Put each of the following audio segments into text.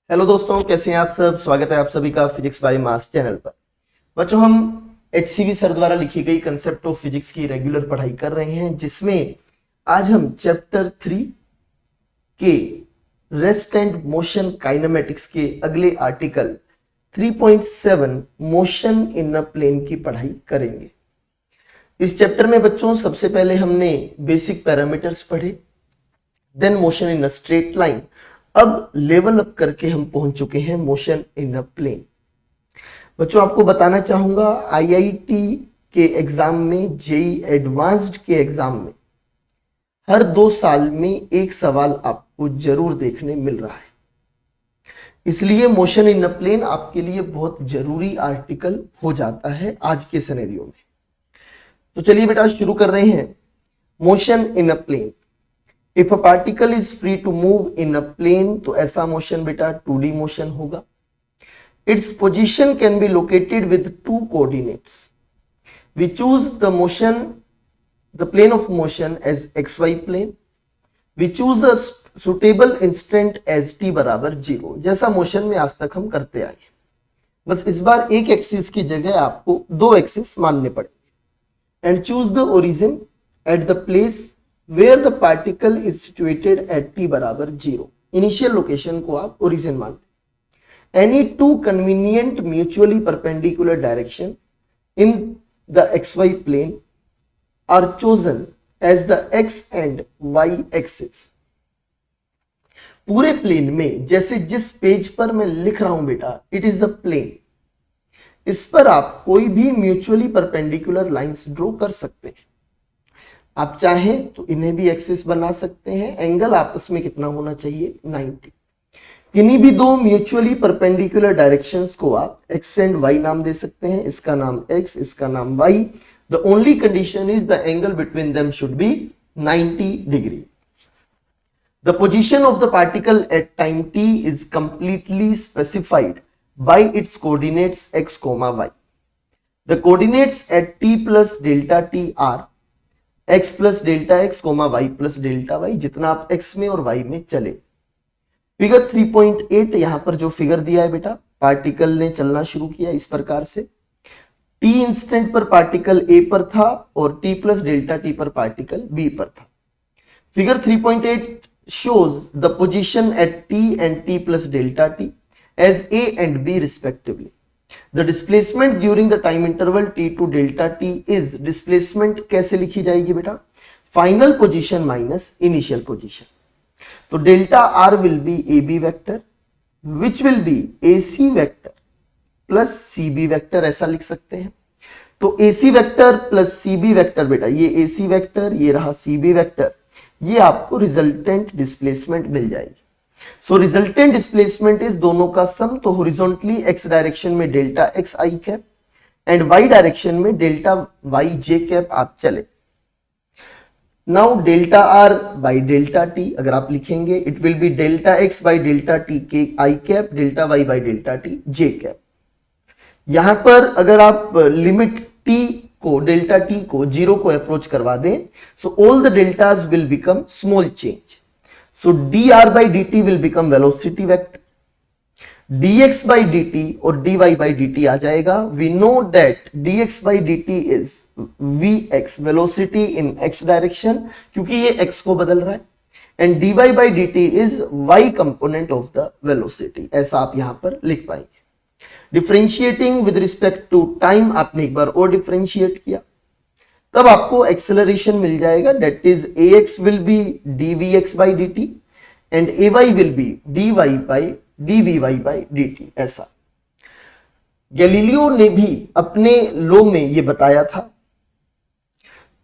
Hello दोस्तों, कैसे हैं आप सब। स्वागत है आप सभी का फिजिक्स बाय मास चैनल पर। बच्चों, हम HCV सर द्वारा लिखी गई कंसेप्ट ऑफ फिजिक्स की रेगुलर पढ़ाई कर रहे हैं, जिसमें आज हम चैप्टर 3 के रेस्ट एंड मोशन काइनेमेटिक्स के अगले article 3.7 motion in a plane की पढ़ाई करेंगे। इस चैप्टर में बच्चों सबसे पहले हमने बेसिक पैरामीटर्स पढ़े, then motion in a straight line. अब लेवल अप करके हम पहुंच चुके हैं मोशन इन अ प्लेन। बच्चों, आपको बताना चाहूंगा IIT के एग्जाम में, जेई एडवांस्ड के एग्जाम में हर 2 साल में एक सवाल आपको जरूर देखने मिल रहा है। इसलिए मोशन इन अ प्लेन आपके लिए बहुत जरूरी आर्टिकल हो जाता है आज के सिनेरियो में। तो चलिए बेटा शुरू कर रहे हैं। Motion in a plane. If a particle is free to move in a plane, तो ऐसा मोशन बेटा 2D मोशन होगा। Its position can be located with 2 coordinates. We choose the plane of motion as XY plane. We choose a suitable instant as t बराबर 0, जैसा motion में आज तक हम करते आए। बस इस बार एक एक्सिस की जगह आपको 2 एक्सिस मानने पड़ेंगे। And choose the origin at the place where the particle is situated at t बराबर 0। इनिशियल लोकेशन को आप ओरिजिन मानते। Any 2 convenient mutually perpendicular direction in the XY plane are chosen as the x and y axis। पूरे plane में, जैसे जिस page पर मैं लिख रहा हूं बेटा, इट इज द प्लेन। इस पर आप कोई भी म्यूचुअली परपेंडिकुलर लाइंस ड्रॉ कर सकते हैं। आप चाहें तो इन्हें भी एक्सिस बना सकते हैं। एंगल आपस में कितना होना चाहिए? 90। किन्हीं भी 2 म्यूचुअली परपेंडिकुलर डायरेक्शंस को आप x एंड y नाम दे सकते हैं। इसका नाम x, इसका नाम y। The only condition is the angle between them should be 90 degree. The position of the particle at time t is completely specified by its coordinates x, y। The coordinates at t plus delta t are x plus delta x, y plus delta y, जितना आप x में और y में चले। Figure 3.8 यहां पर जो figure दिया है बेटा, पार्टिकल ने चलना शुरू किया इस प्रकार से। t इंस्टेंट पर पार्टिकल A पर था और t प्लस डेल्टा t पर पार्टिकल B पर था। Figure 3.8 shows the position at t and t plus delta t as A and B respectively। The displacement during the time interval t to delta t is displacement कैसे लिखी जाएगी बेटा? Final position minus initial position। तो delta r will be AB vector which will be AC vector plus CB vector, ऐसा लिख सकते हैं। तो AC vector plus CB vector बेटा, ये AC वेक्टर, ये रहा CB वेक्टर, ये आपको रिजल्टेंट डिस्प्लेसमेंट मिल जाएगी। सो रिजल्टेंट डिस्प्लेसमेंट इज दोनों का सम। तो हॉरिजॉन्टली x डायरेक्शन में delta x i cap and y direction में डेल्टा y j कैप आप चले। Now delta r by delta t अगर आप लिखेंगे, it will be delta x by delta t के i cap, delta y by delta t j cap. यहां पर अगर आप लिमिट t को, डेल्टा t को 0 को अप्रोच करवा दें, so all the deltas will become small change. So dr by dt will become velocity vector, dx by dt और dy by dt आ जाएगा। We know that dx by dt is vx, velocity in x direction, क्योंकि ये x को बदल रहा है, and dy by dt is y component of the velocity, ऐसा आप यहां पर लिख पाएंगे। Differentiating with respect to time आपने एक बार और डिफरेंशिएट किया, तब आपको एक्सेलरेशन मिल जाएगा। That is ax will be dvx by dt and ay will be dy by dvy by dt। ऐसा गैलीलियो ने भी अपने लॉ में यह बताया था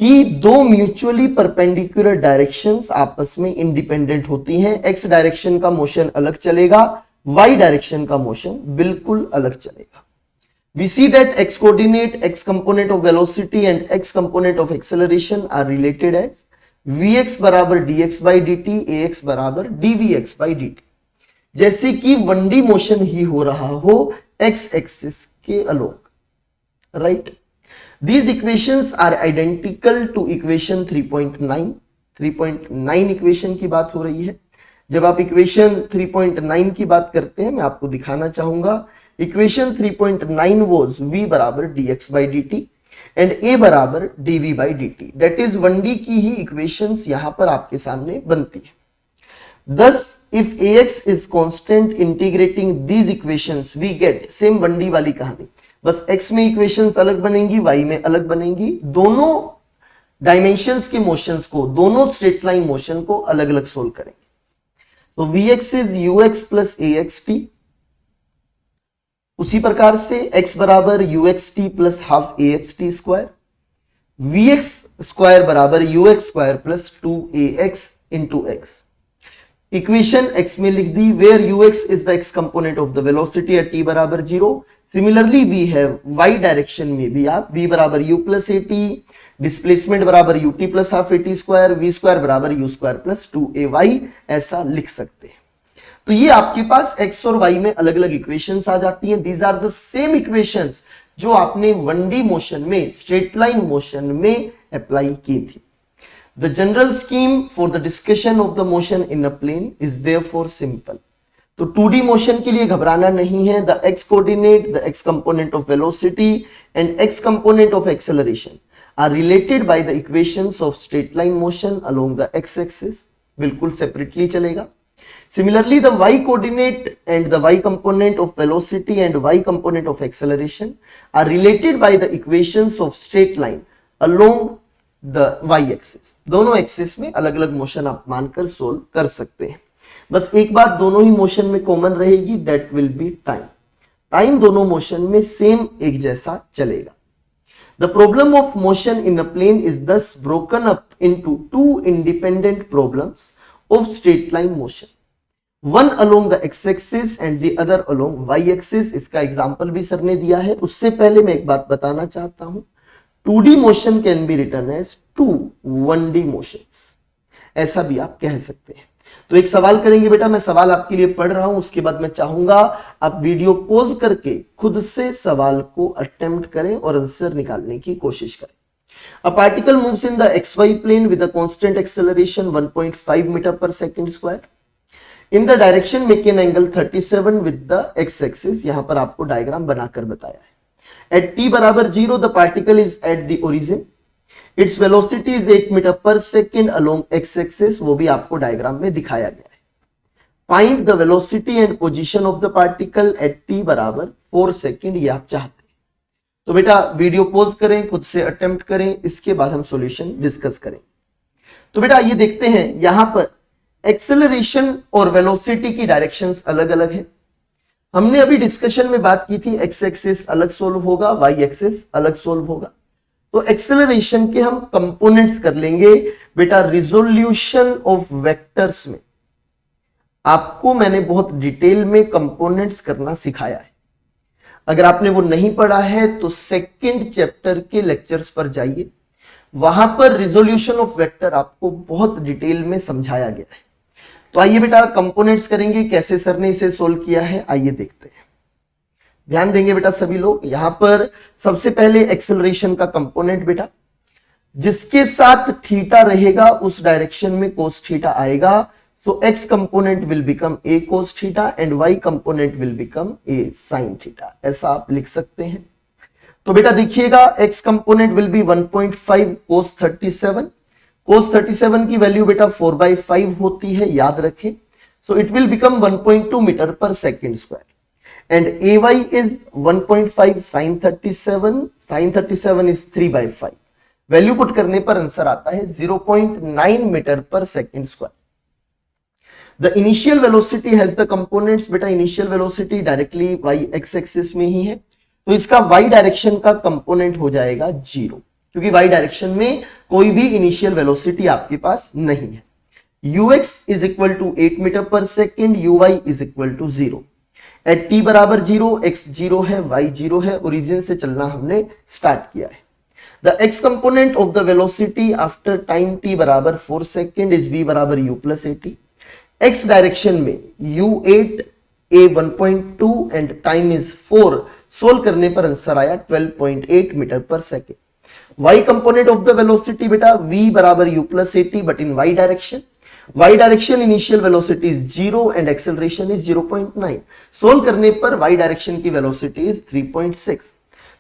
कि 2 म्यूचुअली परपेंडिकुलर डायरेक्शंस आपस में इंडिपेंडेंट होती हैं। x डायरेक्शन का मोशन अलग चलेगा, y डायरेक्शन का मोशन बिल्कुल अलग चलेगा। We see that x coordinate, x component of velocity and x component of acceleration are related as vx बराबर dx by dt, ax बराबर dvx by dt, जैसे कि 1D मोशन ही हो रहा हो x एक्सिस के along, right. These equations are identical to equation 3.9 equation की बात हो रही है, जब आप इक्वेशन 3.9 की बात करते हैं, मैं आपको दिखाना चाहूंगा, इक्वेशन 3.9 वॉज v बराबर dx by dt and a बराबर dv by dt, that is 1D की ही इक्वेशंस यहां पर आपके सामने बनती है। Thus, if ax is constant integrating these equations, we get same 1D वाली कहानी, बस x में इक्वेशंस अलग बनेंगी, y में अलग बनेंगी, दोनों डायमेंशंस के मोशंस को, दोनों स्ट्रेट लाइन मोशन को अलग अलग सोल्व करेंगे। तो vx is ux plus axt, उसी प्रकार से x बराबर uxt plus half axt square, vx square बराबर ux square plus 2ax into x. Equation x में लिख दी, where ux is the x component of the velocity at t बराबर 0। Similarly we have y direction में भी आप v बराबर u plus at, displacement बराबर ut plus half at square, v square बराबर u स्क्वायर प्लस 2ay ऐसा लिख सकते हैं। तो ये आपके पास x और y में अलग अलग इक्वेशंस आ जाती हैं। These are the same equations जो आपने 1D मोशन में, स्ट्रेट लाइन मोशन में अप्लाई की थी। The general scheme for the discussion of the motion in a plane is therefore simple. तो 2D मोशन के लिए घबराना नहीं है। The x coordinate, the x component of velocity and x component of acceleration are related by the equations of straight line motion along the x axis, बिल्कुल separately चलेगा। Similarly, the y coordinate and the y component of velocity and y component of acceleration are related by the equations of straight line along the Y axis. दोनों axis में अलग अलग motion आप मानकर solve कर सकते हैं। बस एक बात दोनों ही मोशन में कॉमन रहेगी, that will be time. Time दोनों मोशन में सेम एक जैसा चलेगा। The problem of motion in a plane is thus broken up into two independent problems of straight line motion, one along the x axis and the other along y axis. इसका example भी sir ने दिया है। उससे पहले मैं एक बात बताना चाहता हूं, 2D motion can be written as 2 1D motions, ऐसा भी आप कह सकते हैं। तो एक सवाल करेंगे बेटा, मैं सवाल आपके लिए पढ़ रहा हूं, उसके बाद मैं चाहूंगा आप वीडियो पॉज करके खुद से सवाल को अटेम्प्ट करें और आंसर निकालने की कोशिश करें। A particle moves in the xy plane with a constant acceleration 1.5 meter per second square. In the direction make an angle 37 with the x axis, यहां पर आपको डायग्राम बनाकर बताया है। At t बराबर 0, the particle is at the origin. Its velocity is 8 meter per second along x-axis, वो भी आपको डायग्राम में दिखाया गया है। Find the velocity and position of the particle at t बराबर 4 सेकेंड, ये आप चाहते हैं। तो बेटा वीडियो पॉज करें, खुद से अटेम्प्ट करें, इसके बाद हम सॉल्यूशन डिस्कस करें। तो बेटा ये देखते हैं, यहां पर एक्सेलरेशन और वेलोसिटी की डायरेक्शंस अलग अलग है। हमने अभी डिस्कशन में बात की थी, एक्स एक्सिस अलग सोल्व होगा, वाई एक्सिस अलग सोल्व होगा। तो एक्सेलरेशन के हम कंपोनेंट्स कर लेंगे बेटा। रिजोल्यूशन ऑफ वेक्टर्स में आपको मैंने बहुत डिटेल में कंपोनेंट्स करना सिखाया है। अगर आपने वो नहीं पढ़ा है तो सेकंड चैप्टर के लेक्चर्स पर जाइए, वहां पर रिजोल्यूशन ऑफ वेक्टर आपको बहुत डिटेल में समझाया गया है। तो आइए बेटा कंपोनेंट्स करेंगे, कैसे सर ने इसे सोल्व किया है आइए देखते हैं। ध्यान देंगे बेटा सभी लोग। यहां पर सबसे पहले एक्सेलरेशन का कंपोनेंट बेटा, जिसके साथ थीटा रहेगा उस डायरेक्शन में कोस थीटा आएगा। So x component will become a cos theta and y component will become a sine theta, ऐसा आप लिख सकते हैं। तो बेटा देखिएगा, x component will be 1.5 cos 37। cos 37 की वैल्यू बेटा 4/5 होती है, याद रखें। So it will become 1.2 metre per second square and ay is 1.5 sin 37 is 3/5। Value put करने पर आंसर आता है 0.9 metre per second square. The initial velocity has the components, बेटा initial velocity directly y x axis में ही है, तो इसका वाई डायरेक्शन का कंपोनेंट हो जाएगा 0, क्योंकि वाई डायरेक्शन में कोई भी इनिशियल वेलोसिटी आपके पास नहीं है। ux is equal to 8 metre per second, uy is equal to 0। At t बराबर 0, x 0 है, y 0 है, ओरिजिन से चलना हमने स्टार्ट किया है। The x component of the velocity after time t बराबर 4 सेकेंड इज v बराबर u plus at। x direction में u8, a 1.2 and time is 4। Solve करने पर आंसर आया 12.8 metre per second. y component of the velocity बेटा v बराबर u plus at but in y direction. y direction initial velocity is 0 and acceleration is 0.9। Solve करने पर y direction की velocity is 3.6।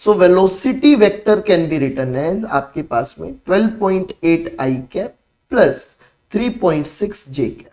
So velocity vector can be written as आपके पास में 12.8 i cap plus 3.6 j cap.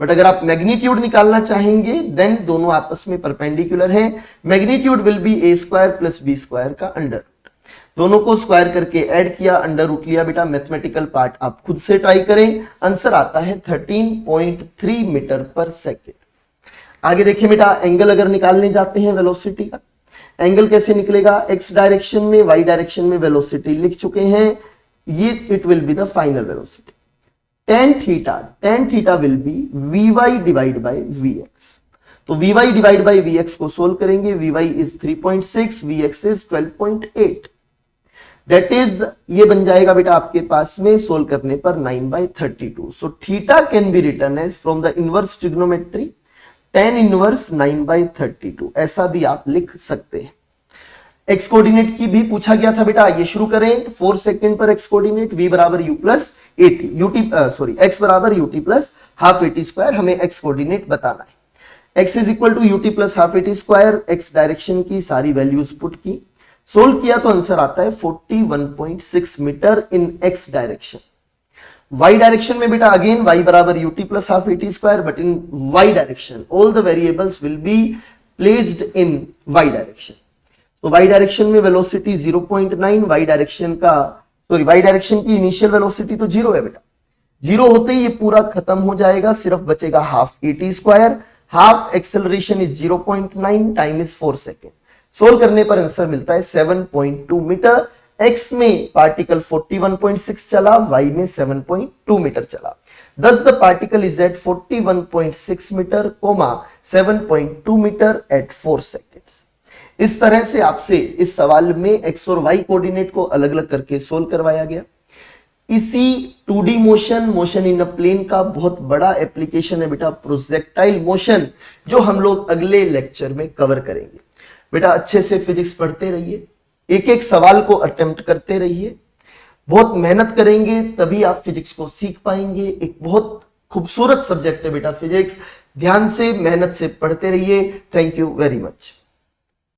But अगर आप magnitude निकालना चाहेंगे देन दोनों आपस में परपेंडिकुलर है। Magnitude will be a square plus b square का अंडर रूट। दोनों को स्क्वायर करके ऐड किया, अंडर रूट लिया। बेटा मैथमेटिकल पार्ट आप खुद से ट्राई करें। आंसर आता है 13.3 मीटर पर सेकेंड। आगे देखिए बेटा, एंगल अगर निकालने जाते हैं वेलोसिटी का, एंगल कैसे निकलेगा? एक्स डायरेक्शन में, वाई डायरेक्शन में वेलोसिटी लिख चुके हैं, ये it will be the final velocity. tan theta will be vy divided by vx। तो vy divided by vx को सोल्व करेंगे। vy is 3.6, vx is 12.8। That is ये बन जाएगा बेटा आपके पास में सोल्व करने पर 9/32। So theta can be written as from the inverse trigonometry tan inverse 9/32। ऐसा भी आप लिख सकते हैं। एक्स कोऑर्डिनेट की भी पूछा गया था बेटा, ये शुरू करें। 4 सेकंड पर एक्स कोऑर्डिनेट v बराबर u प्लस एटी, एक्स बराबर ut plus half at square. हमें एक्स कोऑर्डिनेट बताना है। x is equal to ut plus half at square. X direction की सारी वैल्यूज पुट की, सोल्व किया तो आंसर आता है 41.6 मीटर इन एक्स डायरेक्शन। y डायरेक्शन में बेटा अगेन y बराबर ut plus half at square, but in y direction all the variables will be placed in y direction. तो y डायरेक्शन में वेलोसिटी 0.9, y डायरेक्शन की initial velocity तो 0 है बेटा। 0 होते ही ये पूरा खत्म हो जाएगा, सिर्फ बचेगा half at square. Half acceleration is 0.9, time is 4 second. Solve करने पर आंसर मिलता है 7.2 मीटर। x में पार्टिकल 41.6 चला, y में 7.2 मीटर चला। Thus the particle is at 41.6 metre, 7.2 metre at 4 seconds. इस तरह से आपसे इस सवाल में एक्स और वाई कोऑर्डिनेट को अलग अलग करके सोल्व करवाया गया। इसी 2D motion in a plane का बहुत बड़ा एप्लीकेशन है बेटा प्रोजेक्टाइल मोशन, जो हम लोग अगले लेक्चर में कवर करेंगे। बेटा अच्छे से फिजिक्स पढ़ते रहिए, एक एक सवाल को अटेम्प्ट करते रहिए, बहुत मेहनत करेंगे तभी आप फिजिक्स को सीख पाएंगे। एक बहुत खूबसूरत सब्जेक्ट है बेटा फिजिक्स, ध्यान से मेहनत से पढ़ते रहिए। Thank you very much.